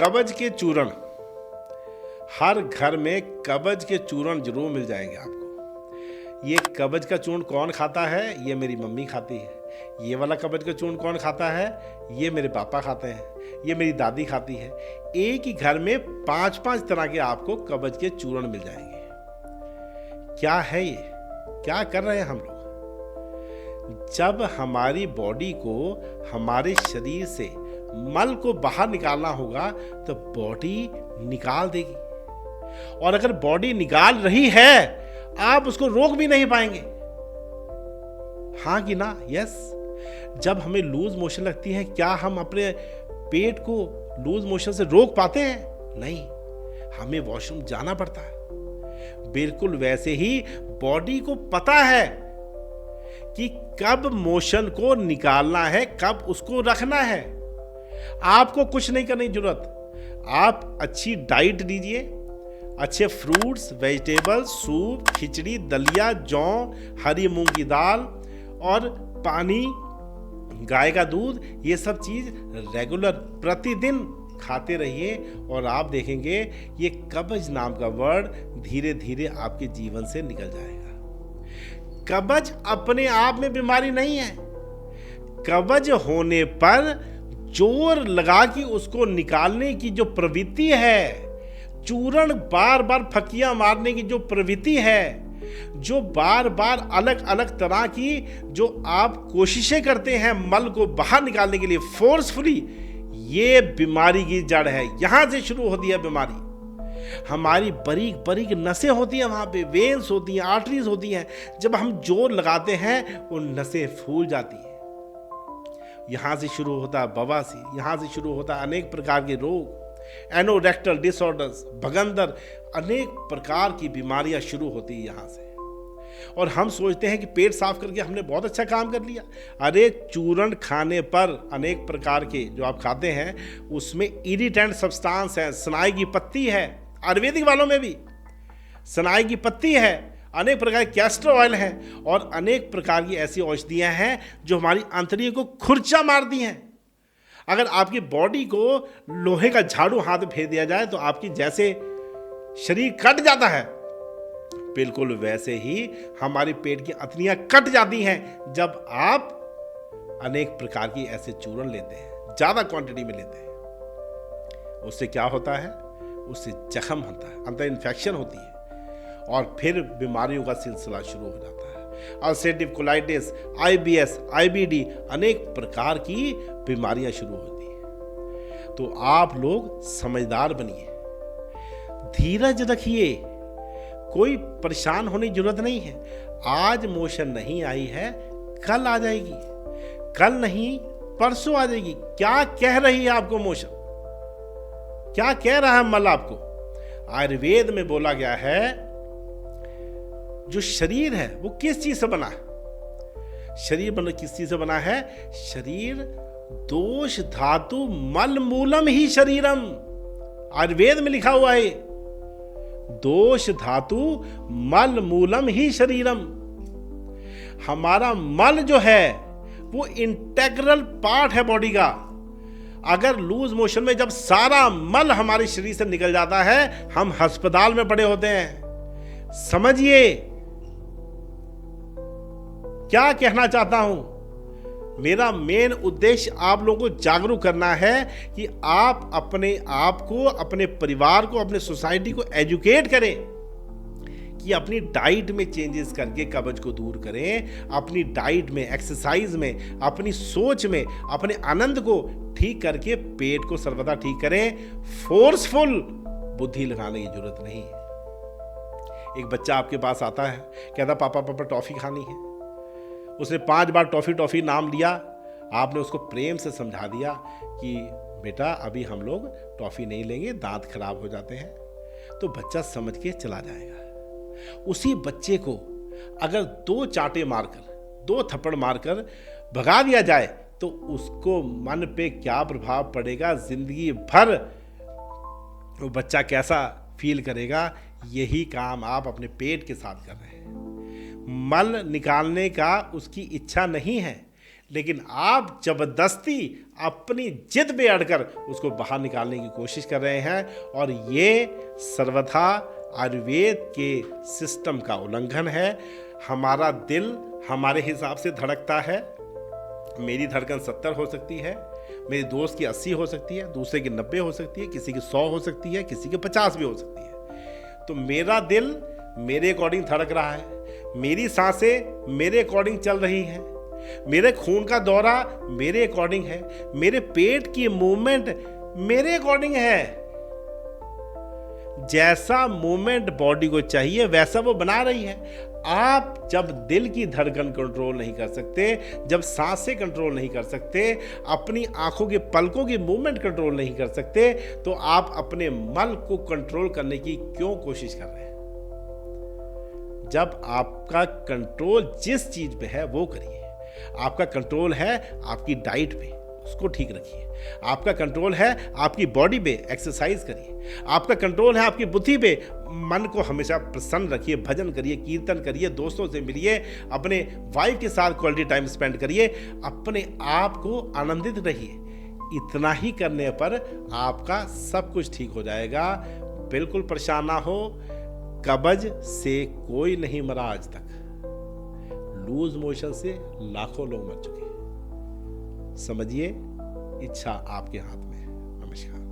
कब्ज के चूर्ण, हर घर में कब्ज के चूर्ण जरूर मिल जाएंगे आपको। ये कब्ज का चूर्ण कौन खाता है? ये मेरी मम्मी खाती है। ये वाला कब्ज का चूर्ण कौन खाता है? ये मेरे पापा खाते हैं, ये मेरी दादी खाती है। एक ही घर में 5-5 तरह के आपको कब्ज के चूर्ण मिल जाएंगे। क्या है ये? क्या कर रहे हैं हम लोग? जब हमारी बॉडी को, हमारे शरीर से मल को बाहर निकालना होगा तो बॉडी निकाल देगी, और अगर बॉडी निकाल रही है आप उसको रोक भी नहीं पाएंगे। हाँ कि ना? यस। जब हमें लूज मोशन लगती है, क्या हम अपने पेट को लूज मोशन से रोक पाते हैं? नहीं, हमें वॉशरूम जाना पड़ता है। बिल्कुल वैसे ही बॉडी को पता है कि कब मोशन को निकालना है, कब उसको रखना है। आपको कुछ नहीं करने की जरूरत। आप अच्छी डाइट दीजिए, अच्छे फ्रूट्स, वेजिटेबल्स, सूप, खिचड़ी, दलिया, जौ, हरी मूंग की दाल और पानी, गाय का दूध, ये सब चीज रेगुलर प्रतिदिन खाते रहिए और आप देखेंगे ये कब्ज नाम का वर्ड धीरे धीरे आपके जीवन से निकल जाएगा। कब्ज अपने आप में बीमारी नहीं है। कब्ज होने पर जोर लगा कि उसको निकालने की जो प्रवृत्ति है, चूर्ण बार बार फकियां मारने की जो प्रवृत्ति है, जो बार बार अलग अलग तरह की जो आप कोशिशें करते हैं मल को बाहर निकालने के लिए फोर्सफुली, ये बीमारी की जड़ है। यहां से शुरू होती है बीमारी। हमारी बारीक बारीक नसें होती हैं, वहां पे वेन्स होती हैं, आर्टरीज होती हैं। जब हम जोर लगाते हैं वो नसें फूल जाती हैं। यहां से शुरू होता है बवासीर, यहां से शुरू होता है अनेक प्रकार के रोग, एनोरेक्टल डिसऑर्डर्स, भगंदर, अनेक प्रकार की बीमारियां शुरू होती है यहां से। और हम सोचते हैं कि पेट साफ करके हमने बहुत अच्छा काम कर लिया। अरे चूर्ण खाने पर अनेक प्रकार के जो आप खाते हैं उसमें इरिटेंट सब्सटेंस है, सनाई की पत्ती है, आयुर्वेदिक वालों में भी सनाई की पत्ती है, अनेक प्रकार के कैस्टर ऑयल है और अनेक प्रकार की ऐसी औषधियां हैं जो हमारी आंतड़ियों को खुरचा मारती हैं। अगर आपकी बॉडी को लोहे का झाड़ू हाथ में फेंक दिया जाए तो आपकी जैसे शरीर कट जाता है, बिल्कुल वैसे ही हमारी पेट की अतनियां कट जाती हैं जब आप अनेक प्रकार की ऐसे चूर्ण लेते हैं, ज्यादा क्वांटिटी में लेते हैं। उससे क्या होता है? उससे जख्म होता है, अंदर इन्फेक्शन होती है और फिर बीमारियों का सिलसिला शुरू हो जाता है। अल्सरेटिव कोलाइटिस, IBS, IBD, अनेक प्रकार की बीमारियां शुरू होती हैं। तो आप लोग समझदार बनिए, धीरज रखिए, कोई परेशान होने की जरूरत नहीं है। आज मोशन नहीं आई है, कल आ जाएगी, कल नहीं परसों आ जाएगी। क्या कह रही है आपको मोशन? क्या कह रहा है मल आपको? आयुर्वेद में बोला गया है जो शरीर है वो किस चीज से बना है? शरीर किस चीज से बना है? शरीर दोष धातु मल मूलम ही शरीरम, आयुर्वेद में लिखा हुआ है। दोष धातु मल मूलम ही शरीरम। हमारा मल जो है वो इंटेग्रल पार्ट है बॉडी का। अगर लूज मोशन में जब सारा मल हमारे शरीर से निकल जाता है हम अस्पताल में पड़े होते हैं। समझिए क्या कहना चाहता हूं। मेरा मेन उद्देश्य आप लोगों को जागरूक करना है कि आप अपने आप को, अपने परिवार को, अपने सोसाइटी को एजुकेट करें कि अपनी डाइट में चेंजेस करके कब्ज को दूर करें, अपनी डाइट में, एक्सरसाइज में, अपनी सोच में, अपने आनंद को ठीक करके पेट को सर्वदा ठीक करें। फोर्सफुल बुद्धि लगाने की जरूरत नहीं है। एक बच्चा आपके पास आता है, कहता पापा पापा टॉफी खानी है। उसने 5 बार टॉफी नाम लिया। आपने उसको प्रेम से समझा दिया कि बेटा अभी हम लोग टॉफी नहीं लेंगे, दांत खराब हो जाते हैं। तो बच्चा समझ के चला जाएगा। उसी बच्चे को अगर 2 चांटे मारकर, 2 थप्पड़ मारकर भगा दिया जाए तो उसको मन पे क्या प्रभाव पड़ेगा, जिंदगी भर वो बच्चा कैसा फील करेगा। यही काम आप अपने पेट के साथ कर रहे हैं। मल निकालने का उसकी इच्छा नहीं है, लेकिन आप जबरदस्ती अपनी जिद पे अड़कर उसको बाहर निकालने की कोशिश कर रहे हैं, और ये सर्वथा आयुर्वेद के सिस्टम का उल्लंघन है। हमारा दिल हमारे हिसाब से धड़कता है। मेरी धड़कन 70 हो सकती है, मेरे दोस्त की 80 हो सकती है, दूसरे की 90 हो सकती है, किसी की 100 हो सकती है, किसी की 50 भी हो सकती है। तो मेरा दिल मेरे अकॉर्डिंग धड़क रहा है, मेरी सांसें मेरे अकॉर्डिंग चल रही हैं, मेरे खून का दौरा मेरे अकॉर्डिंग है, मेरे पेट की मूवमेंट मेरे अकॉर्डिंग है। जैसा मूवमेंट बॉडी को चाहिए वैसा वो बना रही है। आप जब दिल की धड़कन कंट्रोल नहीं कर सकते, जब सांसें कंट्रोल नहीं कर सकते, अपनी आंखों के पलकों की मूवमेंट कंट्रोल नहीं कर सकते, तो आप अपने मन को कंट्रोल करने की क्यों कोशिश कर रहे हैं? जब आपका कंट्रोल जिस चीज पे है वो करिए। आपका कंट्रोल है आपकी डाइट पे, उसको ठीक रखिए। आपका कंट्रोल है आपकी बॉडी पे, एक्सरसाइज करिए। आपका कंट्रोल है आपकी बुद्धि पे, मन को हमेशा प्रसन्न रखिए, भजन करिए, कीर्तन करिए, दोस्तों से मिलिए, अपने वाइफ के साथ क्वालिटी टाइम स्पेंड करिए, अपने आप को आनंदित रहिए। इतना ही करने पर आपका सब कुछ ठीक हो जाएगा। बिल्कुल परेशान ना हो। कब्ज से कोई नहीं मरा आज तक, लूज मोशन से लाखों लोग मर चुके। समझिए, इच्छा आपके हाथ में है। नमस्कार।